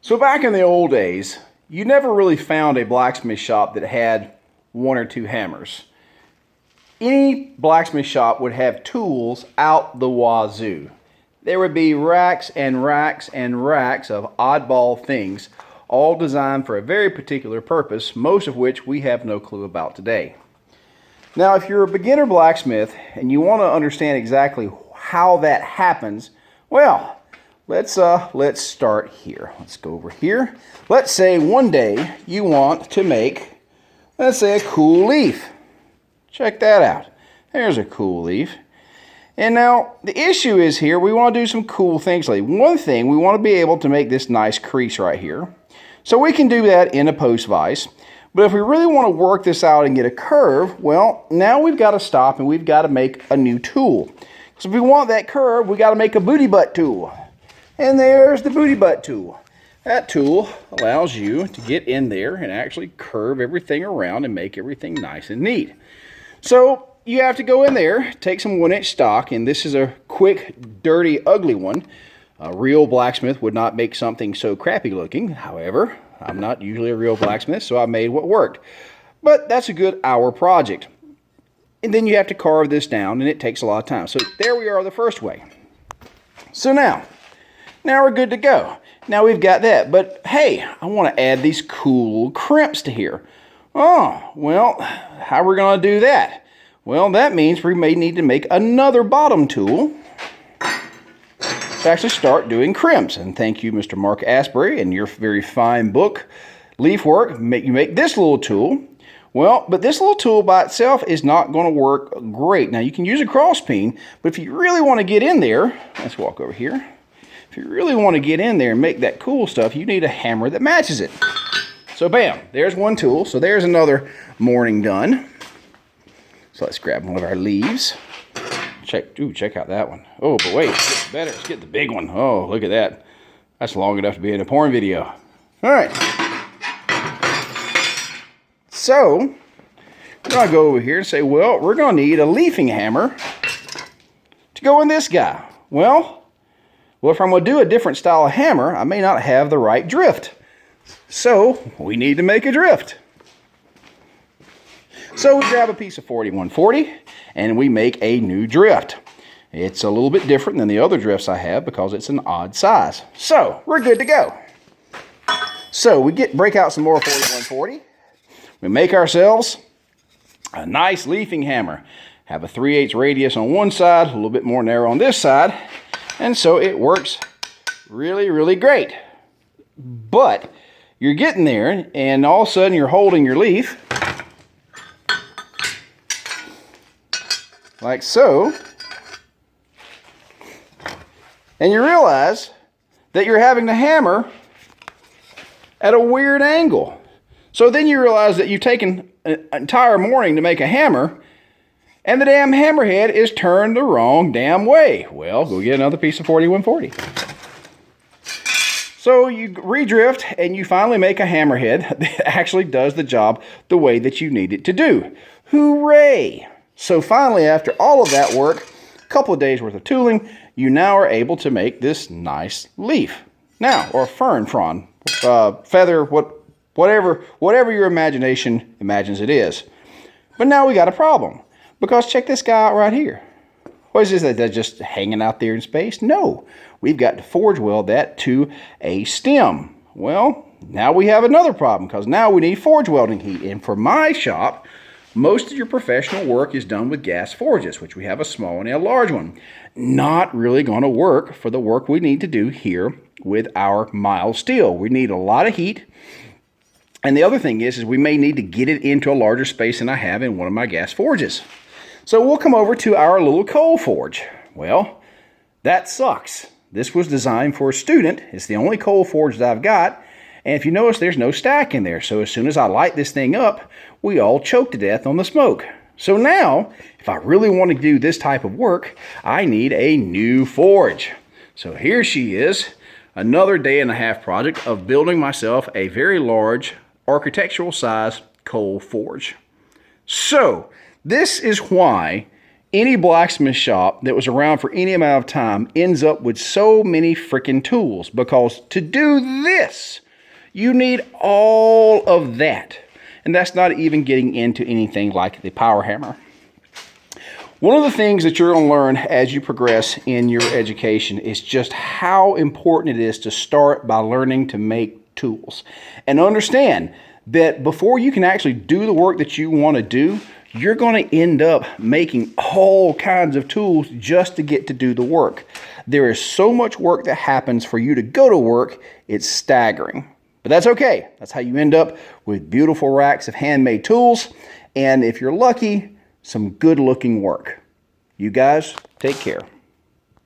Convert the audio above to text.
So back in the old days, you never really found a blacksmith shop that had one or two hammers. Any blacksmith shop would have tools out the wazoo. There would be racks and racks and racks of oddball things, all designed for a very particular purpose, most of which we have no clue about today. Now, if you're a beginner blacksmith and you want to understand exactly how that happens, well, let's start here. Let's go over here. Let's say one day you want to make, let's say, a cool leaf. Check that out. There's a cool leaf. And now the issue is here, we want to do some cool things. Like one thing, we want to be able to make this nice crease right here. So we can do that in a post vise. But if we really want to work this out and get a curve, well, now we've got to stop and we've got to make a new tool. So if we want that curve, we got to make a booty butt tool. And there's the booty butt tool. That tool allows you to get in there and actually curve everything around and make everything nice and neat. So you have to go in there, take some 1-inch stock, and this is a quick, dirty, ugly one. A real blacksmith would not make something so crappy looking. However, I'm not usually a real blacksmith, so I made what worked. But that's a good hour project. And then you have to carve this down, and it takes a lot of time. So there we are the first way. So now we're good to go. Now we've got that, but hey, I want to add these cool crimps to here. Oh, well, how are we going to do that? Well, that means we may need to make another bottom tool to actually start doing crimps. And thank you, Mr. Mark Asbury, and your very fine book, Leaf Work. You make this little tool. Well, but this little tool by itself is not going to work great. Now, you can use a cross peen, but if you really want to get in there, let's walk over here. If you really want to get in there and make that cool stuff, you need a hammer that matches it. So bam, there's one tool. So there's another morning done. So let's grab one of our leaves. Check out that one. Oh, but wait, it gets better. Let's get the big one. Oh, look at that. That's long enough to be in a porn video. All right. So we're going to go over here and say, well, we're going to need a leafing hammer to go in this guy. Well, if I'm going to do a different style of hammer, I may not have the right drift. So we need to make a drift. So we grab a piece of 4140 and we make a new drift. It's a little bit different than the other drifts I have because it's an odd size. So we're good to go. So we break out some more 4140. We make ourselves a nice leafing hammer. Have a 3/8 radius on one side, a little bit more narrow on this side. And so it works really, really great. But you're getting there and all of a sudden you're holding your leaf like so, and you realize that you're having to hammer at a weird angle. So then you realize that you've taken an entire morning to make a hammer, and the damn hammerhead is turned the wrong damn way. Well, go get another piece of 4140. So you redrift and you finally make a hammerhead that actually does the job the way that you need it to do. Hooray! So finally, after all of that work, a couple of days worth of tooling, you now are able to make this nice leaf. Now, or fern frond, feather, whatever your imagination imagines it is. But now we got a problem. Because check this guy out right here. What is this, that's just hanging out there in space? No, we've got to forge weld that to a stem. Well, now we have another problem because now we need forge welding heat. And for my shop, most of your professional work is done with gas forges, which we have a small and a large one. Not really going to work for the work we need to do here with our mild steel. We need a lot of heat. And the other thing is we may need to get it into a larger space than I have in one of my gas forges. So we'll come over to our little coal forge. Well, that sucks. This was designed for a student. It's the only coal forge that I've got. And if you notice, there's no stack in there. So as soon as I light this thing up, we all choke to death on the smoke. So now, if I really want to do this type of work, I need a new forge. So here she is, another day-and-a-half project of building myself a very large architectural size coal forge. So this is why Any blacksmith shop that was around for any amount of time ends up with so many freaking tools, because to do this, you need all of that. And that's not even getting into anything like the power hammer. One of the things that you're going to learn as you progress in your education is just how important it is to start by learning to make tools. And understand that before you can actually do the work that you want to do, you're going to end up making all kinds of tools just to get to do the work. There is so much work that happens for you to go to work, it's staggering. But that's okay. That's how you end up with beautiful racks of handmade tools, and if you're lucky, some good looking work. You guys, take care.